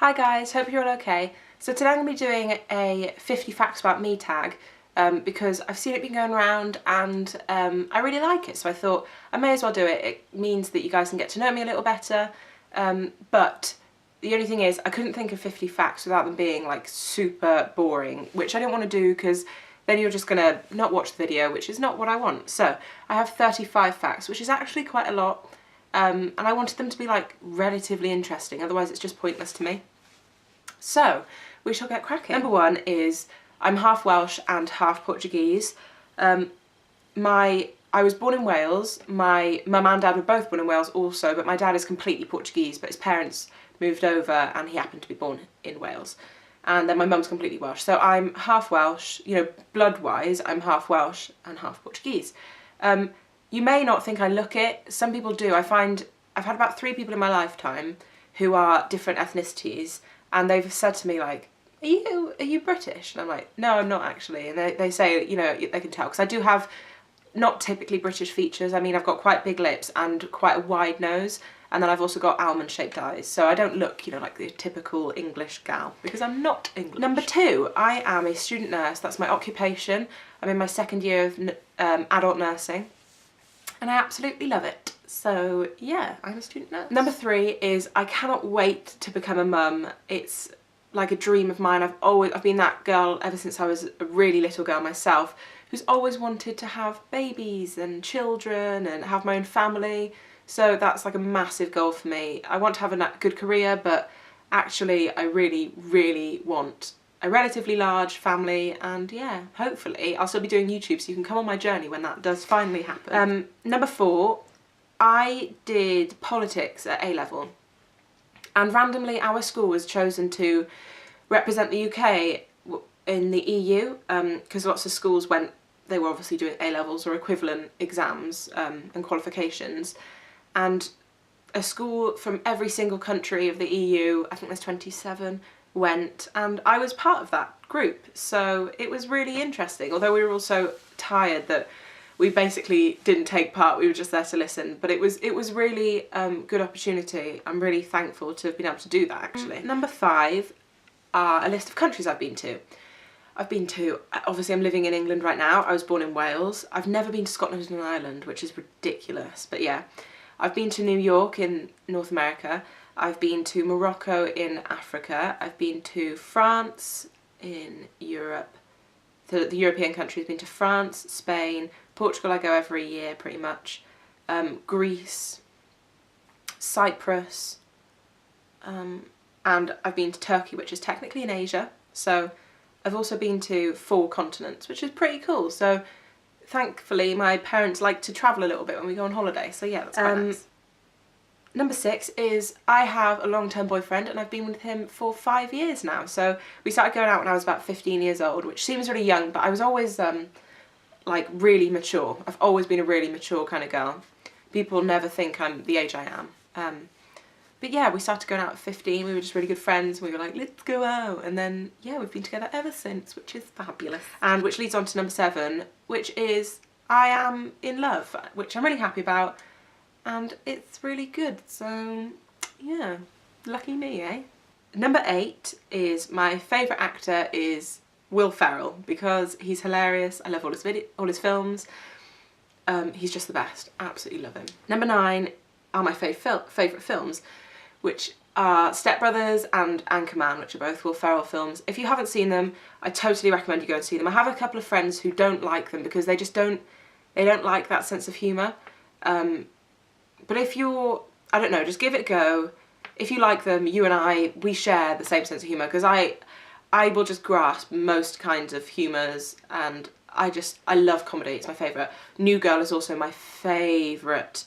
Hi guys, hope you're all okay. So today I'm going to be doing a 50 facts about me tag because I've seen it being going around and I really like it, so I thought I may as well do it. It means that you guys can get to know me a little better, but the only thing is I couldn't think of 50 facts without them being like super boring, which I don't want to do because then you're just going to not watch the video, which is not what I want. So I have 35 facts, which is actually quite a lot. And I wanted them to be like relatively interesting, otherwise it's just pointless to me. So we shall get cracking. Number one is I'm half Welsh and half Portuguese. I was born in Wales. My mum and dad were both born in Wales also, but my dad is completely Portuguese, but his parents moved over and he happened to be born in Wales. And then my mum's completely Welsh. So I'm half Welsh, you know, blood-wise, I'm half Welsh and half Portuguese. You may not think I look it, some people do. I find I've had about 3 people in my lifetime who are different ethnicities, and they've said to me like, are you British? And I'm like, no, I'm not actually. And they say, you know, they can tell, because I do have not typically British features. I mean, I've got quite big lips and quite a wide nose, and then I've also got almond-shaped eyes, so I don't look, you know, like the typical English gal, because I'm not English. Number 2, I am a student nurse. That's my occupation. I'm in my 2nd year of adult nursing, and I absolutely love it. So yeah, I'm a student nurse. Number 3 is I cannot wait to become a mum. It's like a dream of mine. I've been that girl ever since I was a really little girl myself, who's always wanted to have babies and children and have my own family. So that's like a massive goal for me. I want to have a good career, but actually I really, really want a relatively large family, and yeah, hopefully I'll still be doing YouTube, so you can come on my journey when that does finally happen. Number 4, I did politics at A-level, and randomly our school was chosen to represent the UK in the EU, because lots of schools they were obviously doing A-levels or equivalent exams and qualifications, and a school from every single country of the EU, I think there's 27, went, and I was part of that group, so it was really interesting, although we were also tired that we basically didn't take part, we were just there to listen, but it was really good opportunity. I'm really thankful to have been able to do that, actually. Number 5 are a list of countries I've been to. Obviously I'm living in England right now. I was born in Wales. I've never been to Scotland and Ireland, which is ridiculous, but yeah. I've been to New York in North America. I've been to Morocco in Africa. I've been to France in Europe. The European countries. I've been to France, Spain, Portugal I go every year pretty much, Greece, Cyprus, and I've been to Turkey, which is technically in Asia. So I've also been to 4 continents, which is pretty cool. So thankfully my parents like to travel a little bit when we go on holiday, so yeah, that's quite nice. Number 6 is I have a long-term boyfriend, and I've been with him for 5 years now. So we started going out when I was about 15 years old, which seems really young, but I was always like really mature. I've always been a really mature kind of girl. People never think I'm the age I am. But yeah, we started going out at 15, we were just really good friends, we were like, let's go out, and then yeah, we've been together ever since, which is fabulous. And which leads on to number 7, which is I am in love, which I'm really happy about, and it's really good, so yeah, lucky me, eh? Number 8 is my favourite actor is Will Ferrell, because he's hilarious. I love all his films. He's just the best. Absolutely love him. Number 9 are my favourite films, which are Step Brothers and Anchorman, which are both Will Ferrell films. If you haven't seen them, I totally recommend you go and see them. I have a couple of friends who don't like them because they don't like that sense of humour. But if you're, I don't know, just give it a go. If you like them, you and we share the same sense of humour, because I will just grasp most kinds of humours, and I love comedy, it's my favourite. New Girl is also my favourite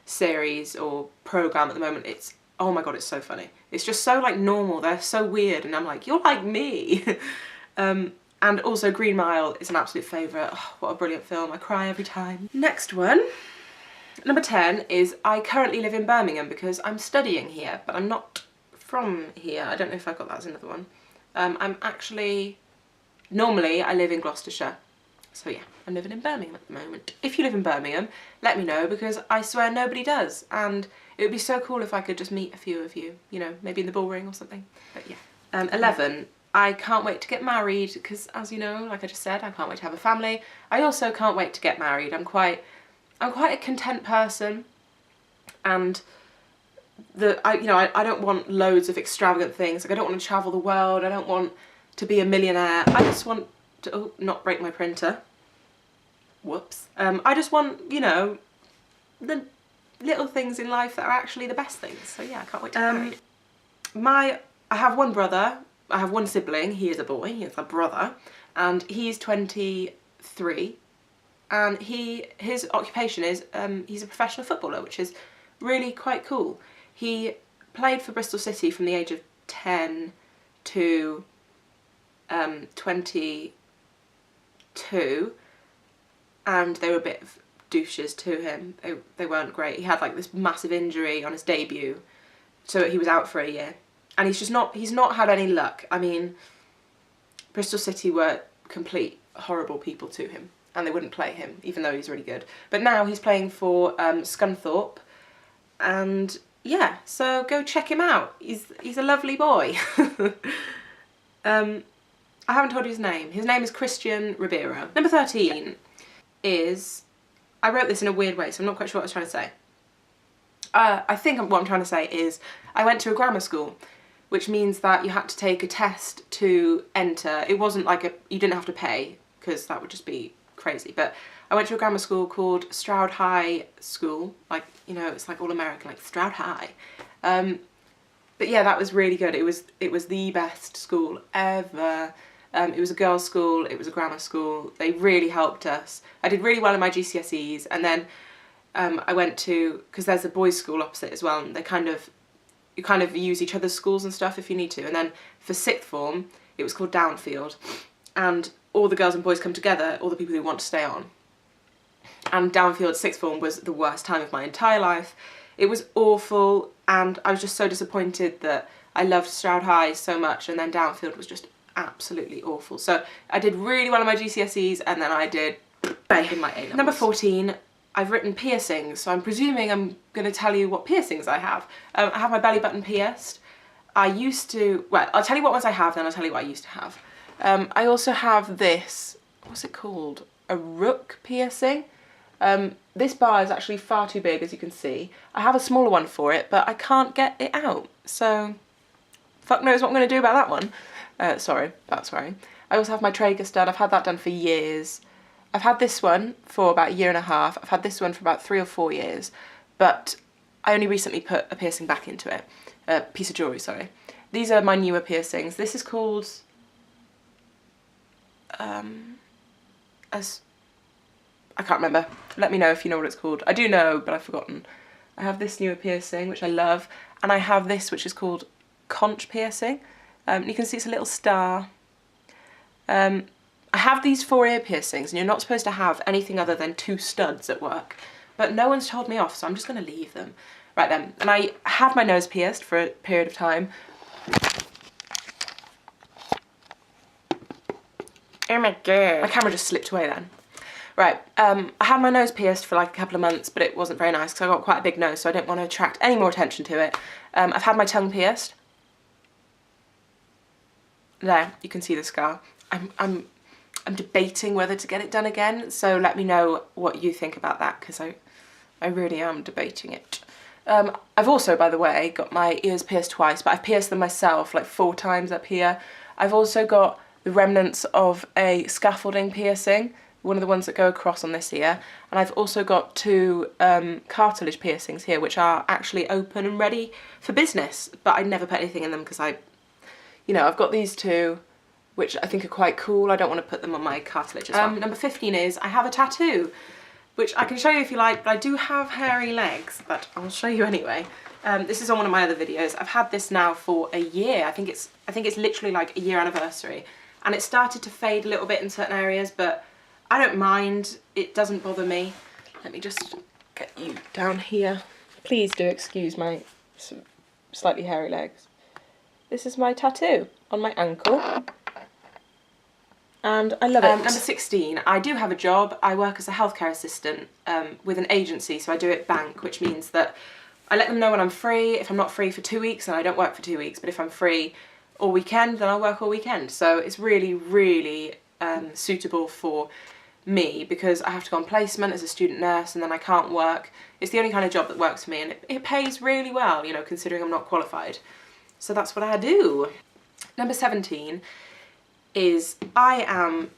series or programme at the moment. Oh my god, it's so funny. It's just so like normal, they're so weird, and I'm like, you're like me. And also Green Mile is an absolute favourite. Oh, what a brilliant film, I cry every time. Next one. Number 10 is I currently live in Birmingham because I'm studying here, but I'm not from here. I don't know if I got that as another one. Normally I live in Gloucestershire, so yeah, I'm living in Birmingham at the moment. If you live in Birmingham, let me know, because I swear nobody does, and It would be so cool if I could just meet a few of you, you know, maybe in the bull ring or something. But yeah. 11, I can't wait to get married because, as you know, like I just said, I can't wait to have a family. I also can't wait to get married. I'm quite a content person, and I don't want loads of extravagant things. Like, I don't want to travel the world. I don't want to be a millionaire. I just want to not break my printer. Whoops. I just want, you know, the little things in life that are actually the best things. So yeah, I can't wait to get married. I have one brother. I have one sibling. He is a boy. He is a brother, and he's 23. And his occupation is he's a professional footballer, which is really quite cool. He played for Bristol City from the age of 10 to 22, and they were a bit of douches to him. They weren't great. He had like this massive injury on his debut, so he was out for a year, and he's not had any luck. I mean, Bristol City were complete horrible people to him, and they wouldn't play him, even though he's really good. But now he's playing for Scunthorpe, and yeah, so go check him out. He's a lovely boy. I haven't told you his name. His name is Christian Ribeiro. Number 13 is, I wrote this in a weird way, so I'm not quite sure what I was trying to say. I think what I'm trying to say is I went to a grammar school, which means that you had to take a test to enter. It wasn't like you didn't have to pay, because that would just be crazy, but I went to a grammar school called Stroud High School, like, you know, it's like all American, like Stroud High. But yeah, that was really good. It was the best school ever. It was a girls' school, it was a grammar school. They really helped us. I did really well in my GCSEs, and then I went to, because there's a boys' school opposite as well, and you kind of use each other's schools and stuff if you need to. And then for sixth form, it was called Downfield, and all the girls and boys come together, all the people who want to stay on. And Downfield sixth form was the worst time of my entire life. It was awful, and I was just so disappointed that I loved Stroud High so much, and then Downfield was just absolutely awful. So I did really well in my GCSEs, and then I did in my A-levels. Number 14, I've written piercings, so I'm presuming I'm going to tell you what piercings I have. I have my belly button pierced. I used to, well, I'll tell you what ones I have, then I'll tell you what I used to have. I also have this, what's it called? A rook piercing. This bar is actually far too big, as you can see. I have a smaller one for it, but I can't get it out, so fuck knows what I'm going to do about that one. Sorry about swearing. I also have my tragus done. I've had that done for years. I've had this one for about a year and a half. I've had this one for about 3 or 4 years, but I only recently put a piercing back into it. A piece of jewellery, sorry. These are my newer piercings. This is called I can't remember. Let me know if you know what it's called. I do know, but I've forgotten. I have this newer piercing, which I love, and I have this, which is called conch piercing. You can see it's a little star. I have these 4 ear piercings, and you're not supposed to have anything other than 2 studs at work, but no one's told me off, so I'm just going to leave them. Right then, and I had my nose pierced for a period of time. Oh my god. My camera just slipped away then. Right, I had my nose pierced for like a couple of months, but it wasn't very nice because I got quite a big nose, so I didn't want to attract any more attention to it. I've had my tongue pierced. There, you can see the scar. I'm debating whether to get it done again, so let me know what you think about that, because I really am debating it. I've also, by the way, got my ears pierced twice, but I've pierced them myself like 4 times up here. I've also got the remnants of a scaffolding piercing, one of the ones that go across on this ear, and I've also got 2 cartilage piercings here, which are actually open and ready for business, but I never put anything in them because I've got these 2, which I think are quite cool. I don't want to put them on my cartilage as well. Number 15 is I have a tattoo, which I can show you if you like, but I do have hairy legs, but I'll show you anyway. This is on one of my other videos. I've had this now for a year. I think it's literally like a year anniversary, and it started to fade a little bit in certain areas, but I don't mind. It doesn't bother me. Let me just get you down here. Please do excuse my slightly hairy legs. This is my tattoo on my ankle, and I love it. Number 16, I do have a job. I work as a healthcare assistant with an agency, so I do it bank, which means that I let them know when I'm free. If I'm not free for 2 weeks, then I don't work for 2 weeks, but if I'm free all weekend, then I'll work all weekend. So it's really, really suitable for me because I have to go on placement as a student nurse and then I can't work. It's the only kind of job that works for me, and it pays really well, you know, considering I'm not qualified. So that's what I do. Number 17 is I am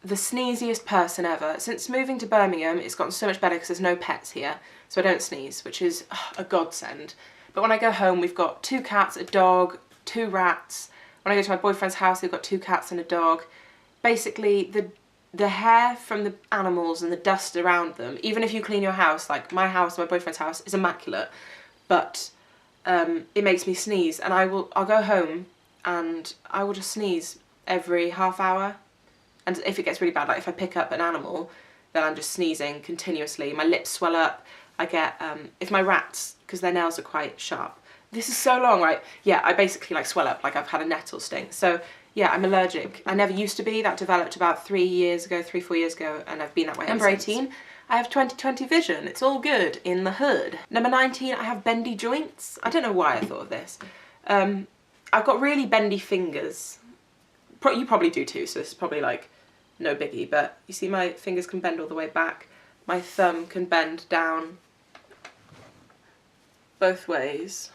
the sneeziest person ever. Since moving to Birmingham, it's gotten so much better because there's no pets here, so I don't sneeze, which is a godsend. But when I go home, we've got 2 cats, a dog, 2 rats. When I go to my boyfriend's house, they've got 2 cats and a dog. Basically, the hair from the animals and the dust around them, even if you clean your house, like my house, my boyfriend's house, is immaculate, but it makes me sneeze, and I'll go home and I will just sneeze every half hour. And if it gets really bad, like if I pick up an animal, then I'm just sneezing continuously. My lips swell up. I get, if my rats, because their nails are quite sharp. This is so long, right? Yeah, I basically like swell up like I've had a nettle sting. So yeah, I'm allergic. I never used to be. That developed about 3 years ago, 3-4 years ago, and I've been that way ever since. Number 18, I have 20/20 vision. It's all good in the hood. Number 19, I have bendy joints. I don't know why I thought of this. I've got really bendy fingers. You probably do too, so this is probably like no biggie, but you see my fingers can bend all the way back. My thumb can bend down both ways.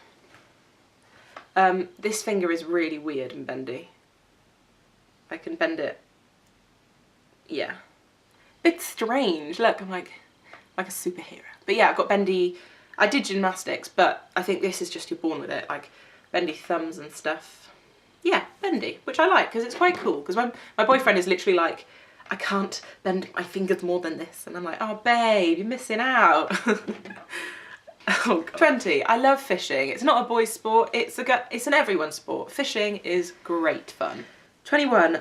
This finger is really weird and bendy. I can bend it, yeah. It's strange, look, I'm like a superhero. But yeah, I've got bendy, I did gymnastics, but I think this is just you're born with it, like bendy thumbs and stuff. Yeah, bendy, which I like, because it's quite cool, because my boyfriend is literally like, I can't bend my fingers more than this, and I'm like, oh babe, you're missing out. Oh God. 20, I love fishing. It's not a boys' sport, it's an everyone sport. Fishing is great fun. 21,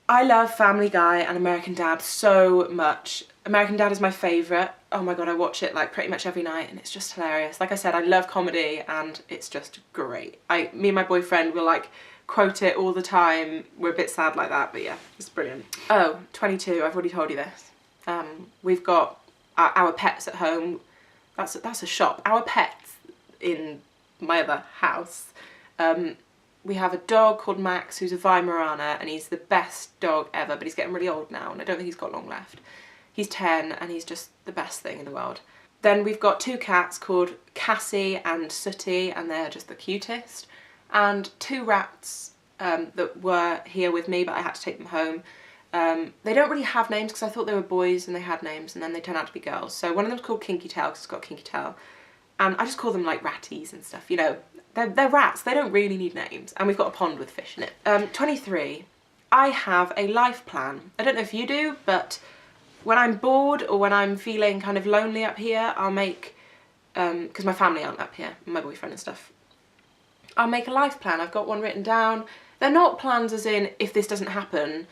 I love Family Guy and American Dad so much. American Dad is my favourite. Oh my God, I watch it like pretty much every night and it's just hilarious. Like I said, I love comedy and it's just great. Me and my boyfriend will like quote it all the time. We're a bit sad like that, but yeah, it's brilliant. Oh, 22, I've already told you this. We've got our pets at home. That's a shop. Our pets in my other house. We have a dog called Max who's a Weimaraner and he's the best dog ever, but he's getting really old now and I don't think he's got long left. He's 10 and he's just the best thing in the world. Then we've got 2 cats called Cassie and Sooty and they're just the cutest. And 2 rats that were here with me but I had to take them home. They don't really have names because I thought they were boys and they had names and then they turned out to be girls. So one of them's called Kinky Tail because it's got kinky tail. And I just call them like ratties and stuff, you know. They're rats, they don't really need names. And we've got a pond with fish in it. 23, I have a life plan. I don't know if you do, but when I'm bored or when I'm feeling kind of lonely up here, I'll make, because my family aren't up here, my boyfriend and stuff, I'll make a life plan. I've got one written down. They're not plans as in, if this doesn't happen,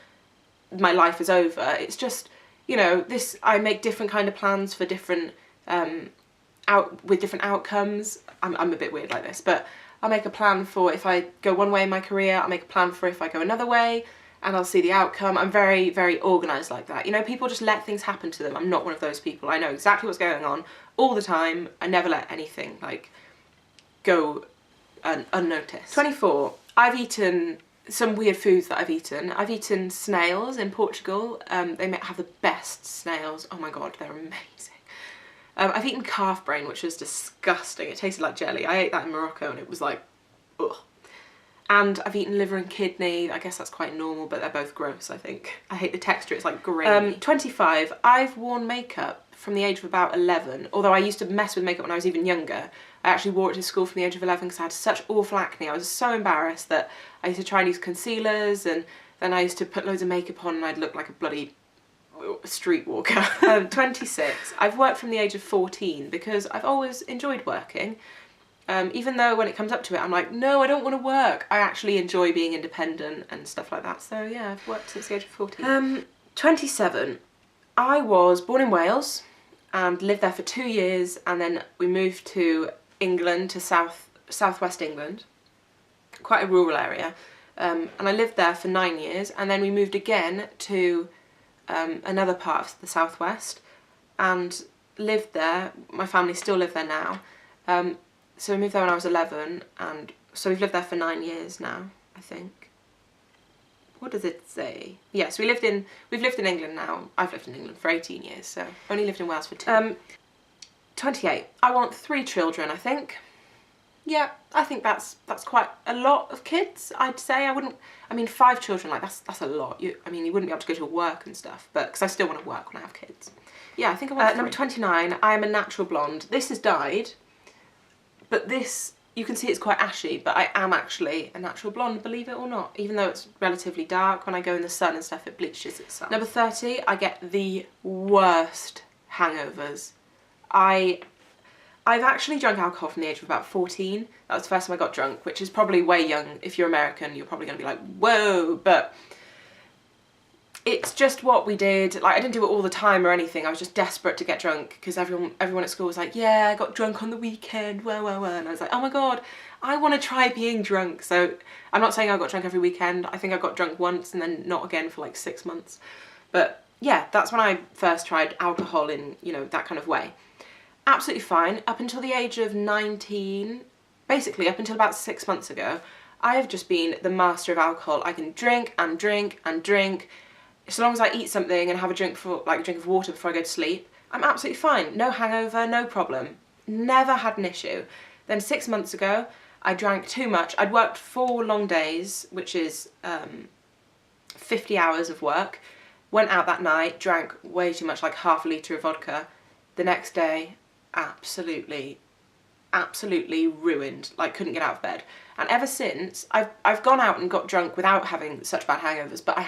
my life is over. It's just, you know, I make different kind of plans for different, with different outcomes. I'm a bit weird like this, but I'll make a plan for if I go one way in my career, I'll make a plan for if I go another way, and I'll see the outcome. I'm very, very organised like that. You know, people just let things happen to them. I'm not one of those people. I know exactly what's going on all the time. I never let anything, like, go unnoticed. 24, I've eaten some weird foods that I've eaten. I've eaten snails in Portugal. They have the best snails. Oh my God, they're amazing. I've eaten calf brain, which was disgusting. It tasted like jelly. I ate that in Morocco and it was like, ugh. And I've eaten liver and kidney. I guess that's quite normal, but they're both gross, I think. I hate the texture, it's like grainy. 25, I've worn makeup from the age of about 11. Although I used to mess with makeup when I was even younger. I actually wore it to school from the age of 11 because I had such awful acne. I was so embarrassed that I used to try and use concealers and then I used to put loads of makeup on and I'd look like a bloody streetwalker. 26, I've worked from the age of 14 because I've always enjoyed working. Even though when it comes up to it, I'm like, no, I don't want to work. I actually enjoy being independent and stuff like that. So yeah, I've worked since the age of 14. 27, I was born in Wales and lived there for 2 years and then we moved to England, to southwest England, quite a rural area. And I lived there for 9 years and then we moved again to another part of the southwest and lived there. My family still live there now. So we moved there when I was 11, and so we've lived there for 9 years now, I think. What does it say? Yes, we've lived in England now. I've lived in England for 18 years, so only lived in Wales for 2. 28. I want 3 children, I think. Yeah, I think that's quite a lot of kids, I'd say. I mean 5 children, like that's a lot. I mean, you wouldn't be able to go to work and stuff, but because I still want to work when I have kids. Yeah, I think I want 3. Number 29, I am a natural blonde. This has dyed, but this, you can see it's quite ashy, but I am actually a natural blonde, believe it or not. Even though it's relatively dark, when I go in the sun and stuff, it bleaches itself. Number 30, I get the worst hangovers. I've actually drunk alcohol from the age of about 14. That was the first time I got drunk, which is probably way young. If you're American, you're probably going to be like, whoa, but it's just what we did. Like, I didn't do it all the time or anything. I was just desperate to get drunk because everyone at school was like, yeah, I got drunk on the weekend, wah, wah, wah. And I was like, oh my God, I want to try being drunk. So I'm not saying I got drunk every weekend. I think I got drunk once and then not again for like 6 months. But yeah, that's when I first tried alcohol in, you know, that kind of way. Absolutely fine. Up until the age of 19, basically up until about 6 months ago, I have just been the master of alcohol. I can drink and drink and drink. So long as I eat something and have a drink of water before I go to sleep, I'm absolutely fine. No hangover, no problem. Never had an issue. Then 6 months ago, I drank too much. I'd worked 4 long days, which is 50 hours of work. Went out that night, drank way too much, like half a litre of vodka. The next day, absolutely ruined, like couldn't get out of bed. And ever since, I've gone out and got drunk without having such bad hangovers, but I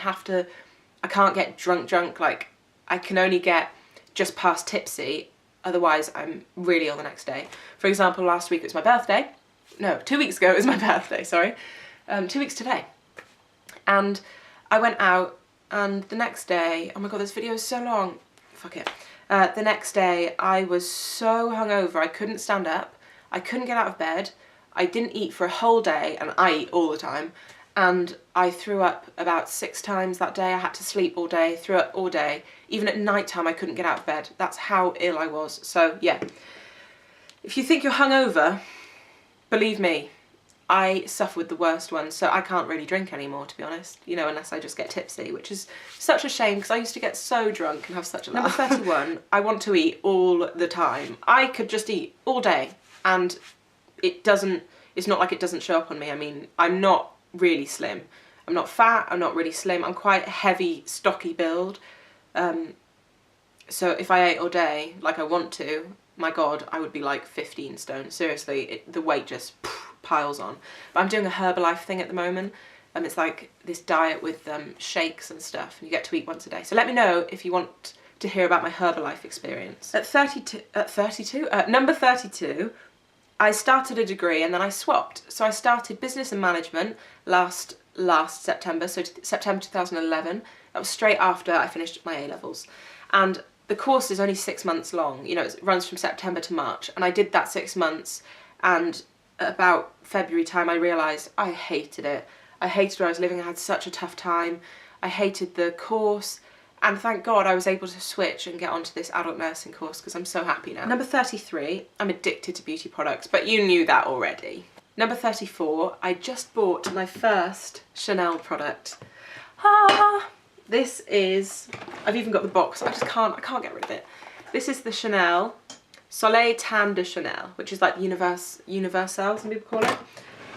can't get drunk, like I can only get just past tipsy, otherwise I'm really ill the next day. For example, last week it was my birthday. No, 2 weeks ago it was my birthday, sorry. 2 weeks today. And I went out and the next day, oh my God, this video is so long, fuck it. The next day I was so hungover, I couldn't stand up, I couldn't get out of bed, I didn't eat for a whole day, and I eat all the time, and I threw up about 6 times that day. I had to sleep all day, threw up all day. Even at night time I couldn't get out of bed. That's how ill I was. So yeah, if you think you're hungover, believe me, I suffer with the worst ones, so I can't really drink anymore, to be honest, you know, unless I just get tipsy, which is such a shame because I used to get so drunk and have such a laugh. Number 31, I want to eat all the time. I could just eat all day and it's not like it doesn't show up on me. I mean, I'm not really slim. I'm not fat, I'm not really slim, I'm quite a heavy, stocky build. So if I ate all day, like I want to, my God, I would be like 15 stone. Seriously, the weight just piles on. But I'm doing a Herbalife thing at the moment. It's like this diet with shakes and stuff, and you get to eat once a day. So let me know if you want to hear about my Herbalife experience. Number 32, I started a degree and then I swapped. So I started business and management last September, so September 2011. That was straight after I finished my A-levels. And the course is only 6 months long, you know, it runs from September to March, and I did that 6 months, and about February time I realised I hated it. I hated where I was living, I had such a tough time, I hated the course, and thank God I was able to switch and get onto this adult nursing course because I'm so happy now. Number 33, I'm addicted to beauty products, but you knew that already. Number 34, I just bought my first Chanel product. This is, I've even got the box, I can't get rid of it. This is the Chanel Soleil Tan de Chanel, which is like Universal, some people call it.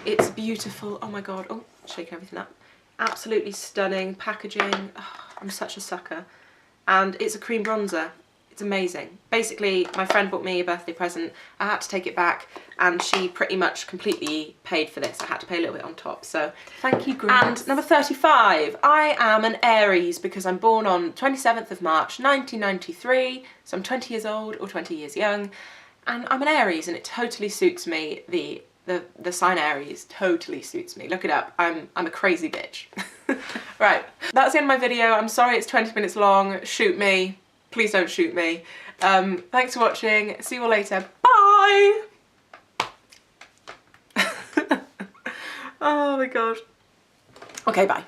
It's beautiful, oh my God, oh, shaking everything up. Absolutely stunning packaging, oh, I'm such a sucker. And it's a cream bronzer, it's amazing. Basically, my friend bought me a birthday present, I had to take it back, and she pretty much completely paid for this. I had to pay a little bit on top, so thank you, Grace. And number 35, I am an Aries because I'm born on 27th of March 1993, so I'm 20 years old or 20 years young, and I'm an Aries and it totally suits me. The sign Aries totally suits me. Look it up, I'm a crazy bitch. Right, that's the end of my video. I'm sorry it's 20 minutes long, shoot me, please don't shoot me. Thanks for watching, see you all later, bye! Oh my God. Okay, bye.